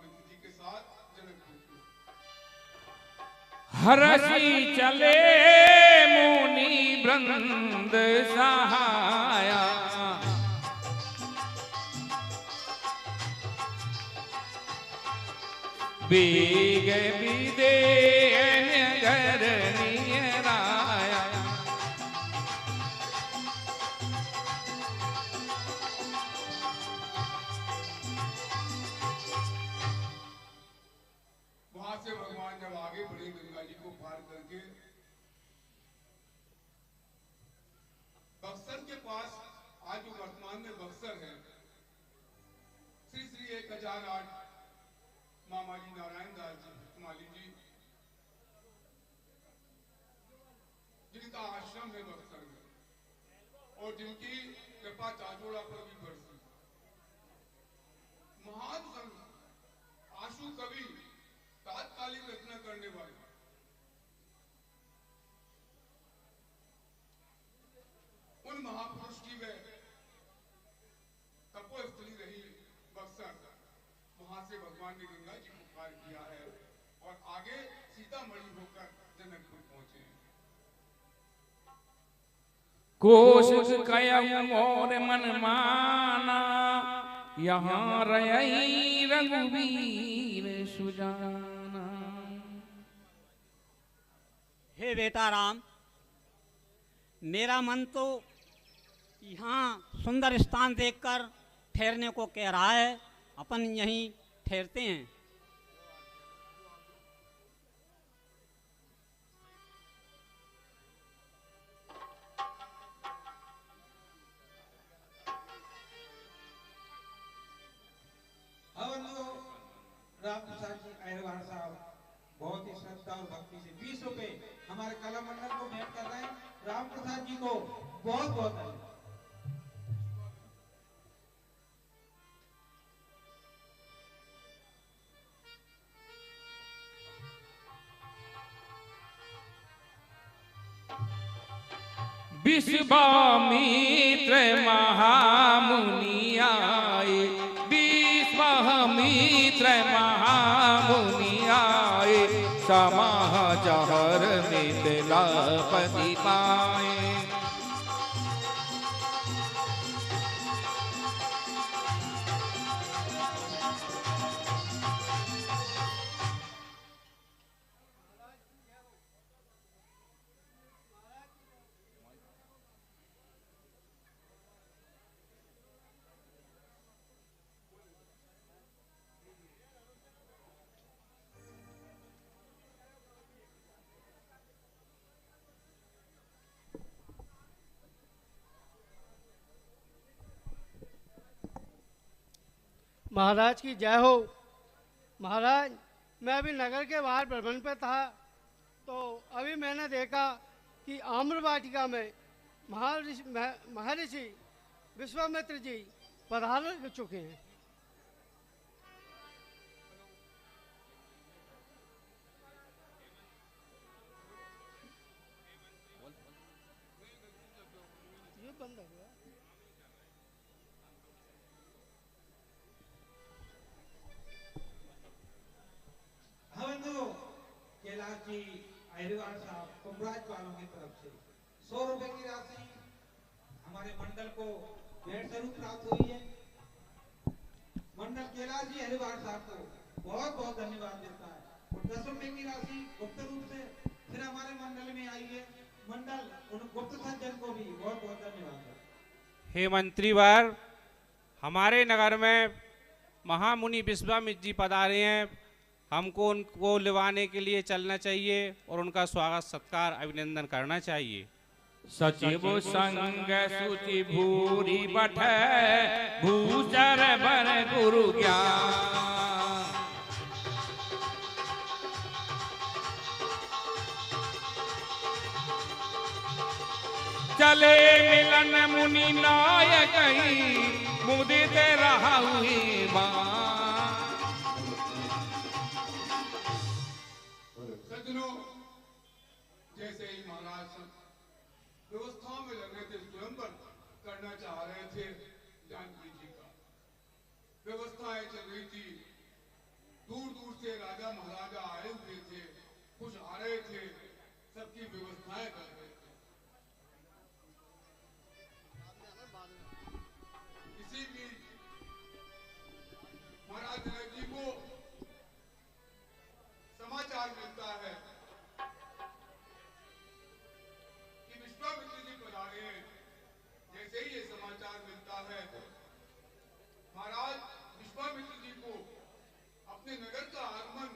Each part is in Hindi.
विश्वामित्र जी के साथ जनकपुर। हरसी चले मुनि वृंद सहाया, बेग विदेन घर नियराया। वहां से भगवान जब आगे बढ़े गंगा जी को पार करके बक्सर के पास, आज जो वर्तमान में बक्सर है, श्री श्री 1008 मामाजी नारायण दास जी माली जी जिनका आश्रम है बक्सर में और जिनकी कृपा चाचोड़ा पर भी बरसी। महान संत आशु कवि, तात्कालिक रचना करने वाले, उन महापुरुष की वे तपोस्थली रही बक्सर। वहां से भगवान ने गंगा जी को पार किया है और आगे सीतामढ़ी होकर जनकपुर पहुंचे हैं। कोशिश कयऊ मोर मन माना, यहाँ रही रघुवीर सुजाना। हे बेटा राम, मेरा मन तो यहाँ सुंदर स्थान देखकर ठहरने को कह रहा है। अपन यहीं ठहरते हैं। राम प्रसाद जी अहरवार साहब बहुत ही श्रद्धा और भक्ति से 20 रुपए हमारे कला मंडल को भेंट कर रहे हैं। राम प्रसाद जी को बहुत बहुत धन्यवाद। विश्वामित्र महामुनि आए, विश्वामित्र महामुनि आए, समाचार मिथिलापति पाए। महाराज की जय हो। महाराज, मैं अभी नगर के बाहर भ्रमण पे था तो अभी मैंने देखा कि आम्र वाटिका में महर्षि विश्वामित्र जी पधार चुके हैं। ये बंद हो गया। कैलाश जी अहरवार साहब कुमराज वालों की तरफ से 100 रुपए की राशि हमारे मंडल को भेंट स्वरूप प्राप्त हुई है। मंडल कैलाश जी अहरवार साहब को बहुत बहुत धन्यवाद देता है। और 10 रुपए की राशि गुप्त रूप से फिर हमारे मंडल में आई है। मंडल उन गुप्त सज्जन को भी बहुत बहुत धन्यवाद। हे मंत्रीवर, हमारे नगर में महामुनि विश्वामित्र जी पधारे हैं। हमको उनको लिवाने के लिए चलना चाहिए और उनका स्वागत सत्कार अभिनंदन करना चाहिए। सचिव संग सुचि भूरी बठ, भूचर बर गुरु ज्ञान। चले मिलन मुनि नायक, मुदित रहाउहि मान। जैसे ही महाराज व्यवस्थाओं में लग रहे थे, स्वयंवर करना चाह रहे थे जानकी जी का, व्यवस्थाएं चल रही थी, महाराजा आए हुए थे, कुछ आ रहे थे, सबकी व्यवस्थाएं कर रहे थे। इसी बीच महाराज जनक जी को समाचार मिलता है कि विश्वामित्र जी पधारे हैं। जैसे ही ये समाचार मिलता है, महाराज विश्वामित्र जी को अपने नगर का आगमन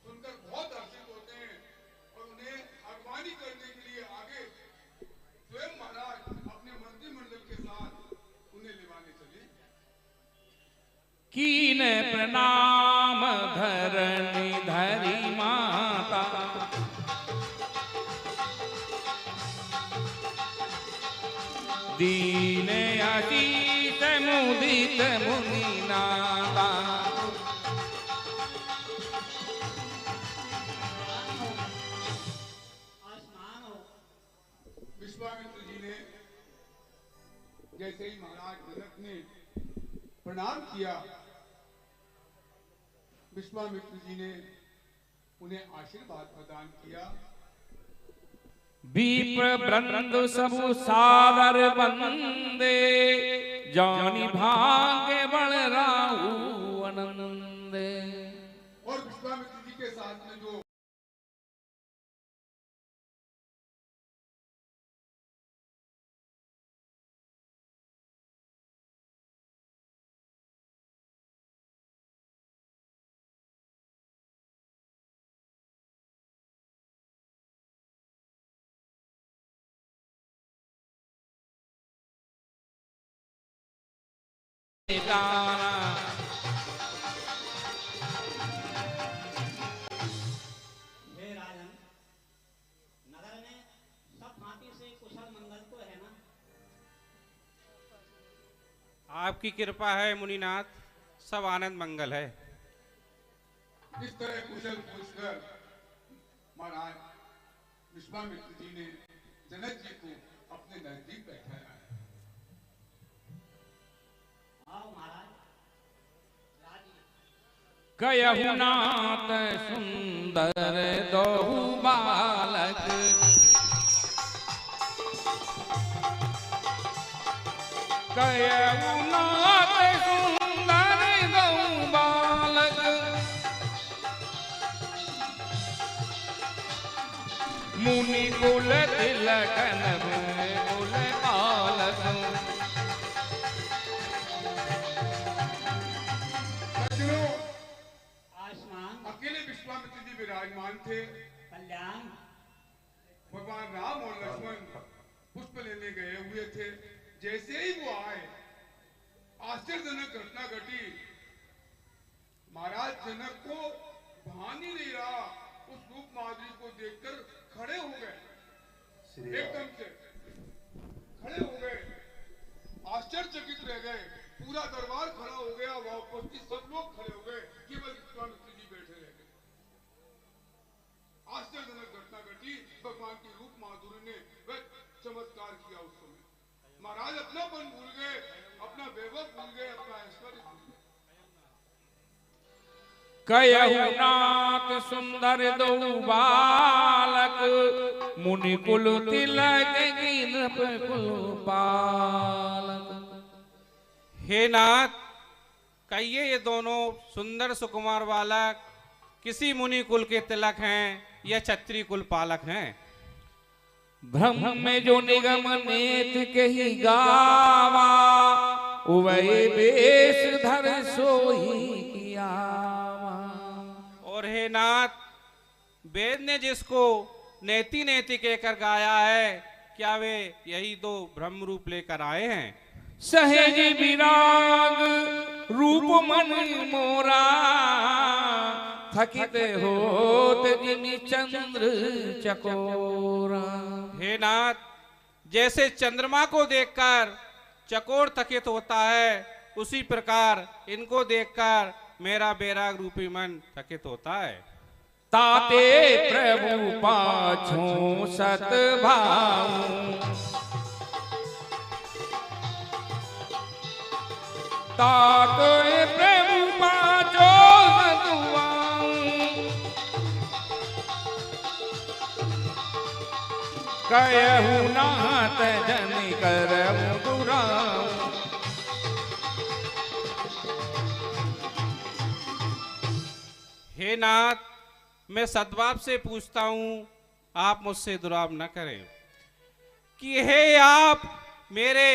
सुनकर बहुत हर्षित होते हैं और उन्हें अगवानी करने के लिए आगे स्वयं महाराज अपने मंत्रिमंडल के साथ उन्हें लिवाने चले। कीन प्रणाम धरणी धरी माता, दीन अजीत मुदित मुनि नाता। विश्वामित्र जी ने जैसे ही महाराज जनक ने प्रणाम किया, विश्वामित्र जी ने उन्हें आशीर्वाद प्रदान किया। विप्र वृंद सबु सादर बंदे, जानी भाग्य बड़ राहु आनंदे। और विश्वामित्र जी के साथ में जो हे राजन, नगर में सब भांति से कुशल मंगल तो है ना? आपकी कृपा है मुनिनाथ, सब आनंद मंगल है। इस तरह कुशल पूछकर महाराज विश्वामित्र जी ने जनक जी को अपने नजदीक बैठाया। आओ महाराज, राजी। कयहु नाथ सुंदर दोहु बालक, कयहु नाथ सुंदर दोहु बालक, मुनि कुल तिलकन कुल कालक। सज्जनों, आयुष्मान अकेले विश्वामित्र जी विराजमान थे। कल्याण। भगवान राम और लक्ष्मण पुष्प लेने गए हुए थे। जैसे ही वो आए, आश्चर्यजनक घटना घटी। महाराज जनक को भान ही नहीं रहा, उस रूप माधुरी को देखकर खड़े हो गए, एकदम से खड़े हो गए, आश्चर्यचकित रह गए। पूरा दरबार खड़ा हो गया, वहां उपस्थित सब लोग खड़े हो गए, केवल विश्वामित्र जी बैठे रह गए। आश्चर्यजनक घटना घटी। भगवान की रूप माधुरी ने वह चमत्कार किया। उस समय महाराज अपनापन भूल गए, अपना वैभव भूल गए, अपना ऐश्वर्य भूल गए। कयहु नाथ सुंदर दो बालक, मुनि कुल तिलक गिनप कुल पालक। हे नाथ, कहिए ये दोनों सुंदर सुकुमार बालक किसी मुनि कुल के तिलक हैं या क्षत्रिय कुल पालक हैं? ब्रह्म में जो निगम नेत के ही गावा, वही बेश धर सोही किया। और हे नाथ, वेद ने जिसको नेति नेति कहकर गाया है, क्या वे यही दो ब्रह्म रूप लेकर आए हैं? सहज विराग रूप मन मोरा, थकित होत जिनि चंद्र चकोरा। हे नाथ, जैसे चंद्रमा को देखकर चकोर थकित होता है, उसी प्रकार इनको देखकर मेरा बैराग रूपी मन थकित होता है। ताते प्रभु पाछों सत भाऊ, ताते प्रभु पाछों सत भाऊ। कहूँ नाथ जन करऊँ दुराऊँ। हे नाथ, मैं सद्भाव से पूछता हूँ, आप मुझसे दुराव न करें कि हे आप मेरे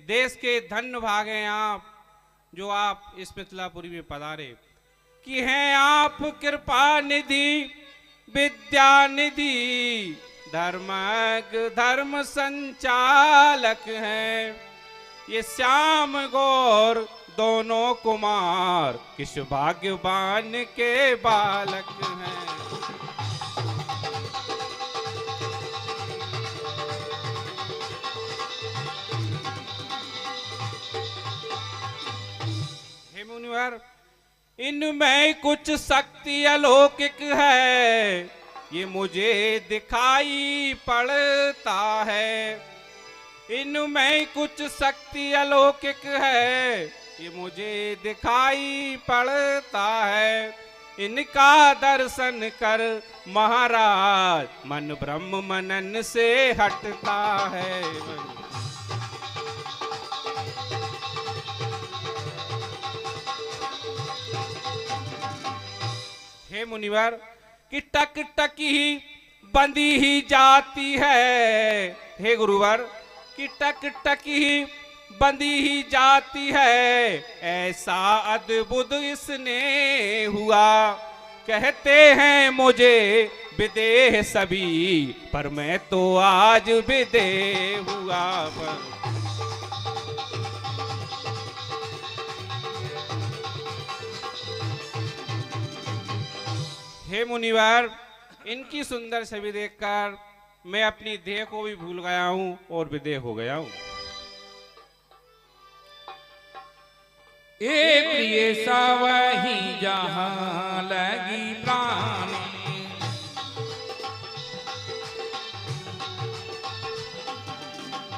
देश के धन्य भाग हैं आप, जो आप इस मिथिलापुरी में पधारे, कि हैं आप कृपा निधि विद्या निधि धर्मज्ञ धर्म संचालक हैं। ये श्याम गौर दोनों कुमार किस भाग्यवान के बालक हैं। हे मुनिवर, इनमें कुछ शक्ति अलौकिक है, ये मुझे दिखाई पड़ता है। इनमें कुछ शक्ति अलौकिक है, ये मुझे दिखाई पड़ता है। इनका दर्शन कर महाराज मन ब्रह्म मनन से हटता है। हे मुनिवर, कि टक टक ही बंदी ही जाती है। हे गुरुवर, कि टक टक ही बंदी ही जाती है, ऐसा अद्भुत इसने हुआ। कहते हैं मुझे विदेह सभी, पर मैं तो आज विदेह हुआ। हे मुनिवर, इनकी सुंदर छवि देखकर मैं अपनी देह को भी भूल गया हूँ और विदेह हो गया हूँ। ए प्रिय सावही जहाँ लगी प्राण,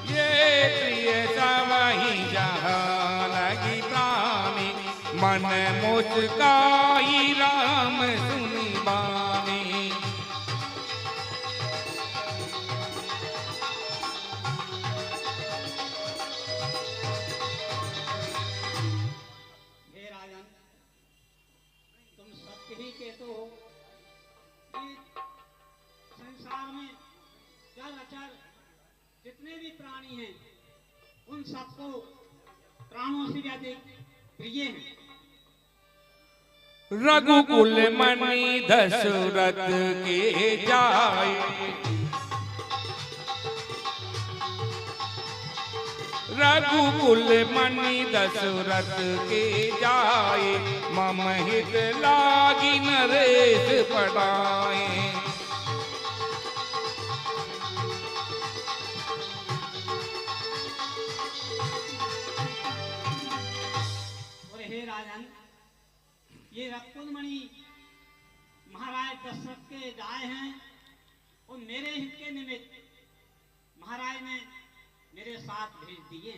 ये प्रिय सावही जहाँ लगी प्राण, मन मुस्काई राम सुनी बानी। तुम सत्य ही कहते हो कि संसार में चर अचर जितने भी प्राणी हैं उन सबको प्राणों से अधिक प्रिय हैं। रघुकुल मणि दशरथ के जाए, रघुकुल मणि दशरथ के जाए, मम हित लागी नरेश पढ़ाए। और हे राजन, ये रघुकुल मणि महाराज दशरथ के जाए हैं और मेरे हित के निमित्त महाराज ने मेरे साथ भेज दिए।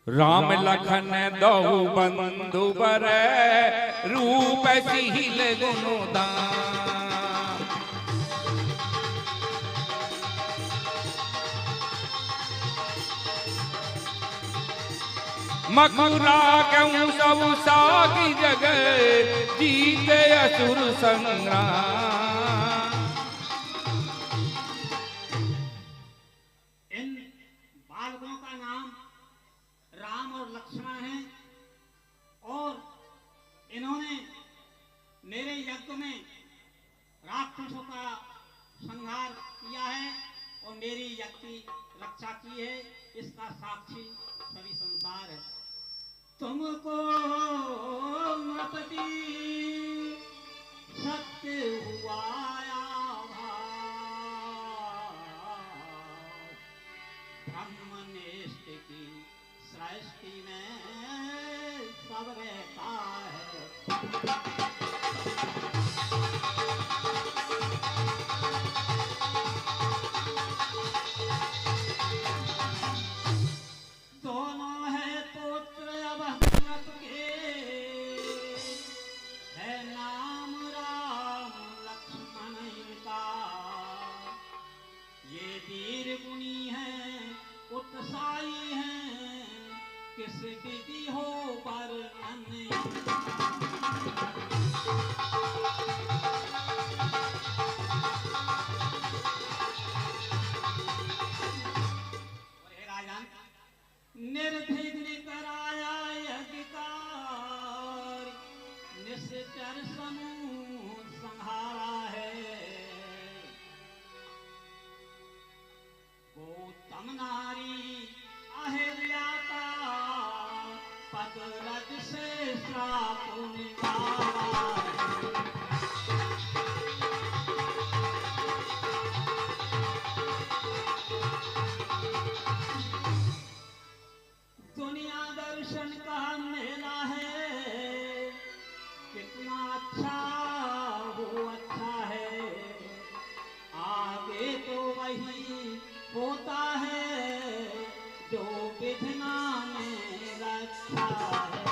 राम लखन दो बंधु बर, रूप सिहिल गुणदान। मथुरा क्यों सब सागी जगह, जीते असुर संग्राम। इन बालकों का नाम राम और लक्ष्मण है और इन्होंने मेरे यज्ञ में राक्षसों का संहार किया है और मेरी यज्ञ की रक्षा की है। इसका साक्षी सभी संसार है। तुमको नृपति सत्य हुआ ब्रह्मनिष्ठ की सृष्टि में सब रहता है। दोनों है पुत्र अब नृप के, है नाम राम लक्ष्मण इनका। ये निश्चर समूह संहारा है। गौतम नारी अहिल्या का पद रज से श्राप निवारा है। दुनिया दर्शन का मेला है, कितना अच्छा वो अच्छा है। आगे तो वही होता है जो विधना में रखा है।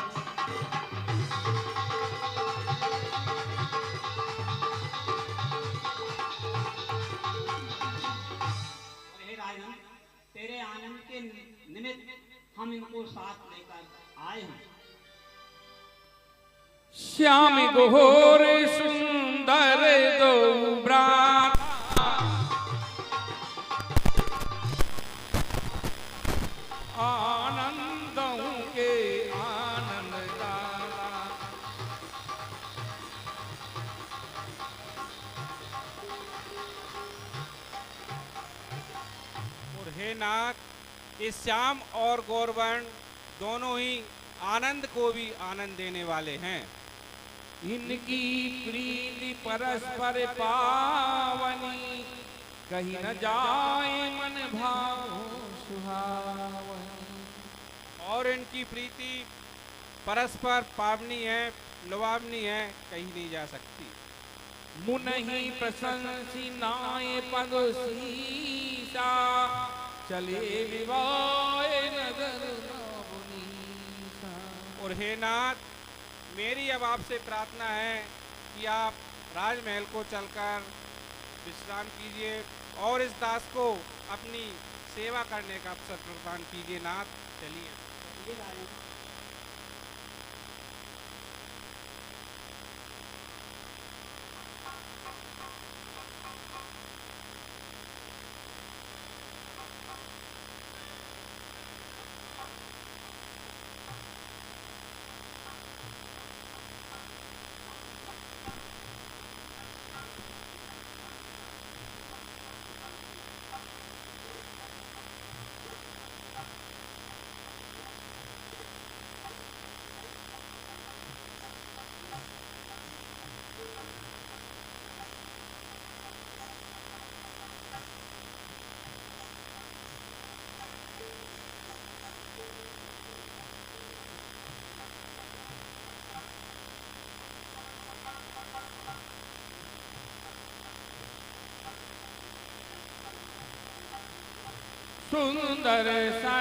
और हे राजन, तेरे आनंद के निमित्त हम इनको साथ लेकर आए हैं। श्याम घोर सुंदर दो भ्राता, आनंदों के आनंद दाता। और हे नाथ, इस श्याम और गौरवर्ण दोनों ही आनंद को भी आनंद देने वाले हैं। इनकी प्रीति परस्पर पावनी, कहीं न जाए मन भाव सुहावनी। और इनकी प्रीति परस्पर पावनी है, लुभावनी है, कहीं नहीं जा सकती। मुनहि प्रशंसी नाय पद सीसा, चले विवाह नगर नवनीसा। और हे नाथ, मेरी अब आपसे प्रार्थना है कि आप राजमहल को चलकर विश्राम कीजिए और इस दास को अपनी सेवा करने का अवसर प्रदान कीजिए। नाथ चलिए। सुंदर सा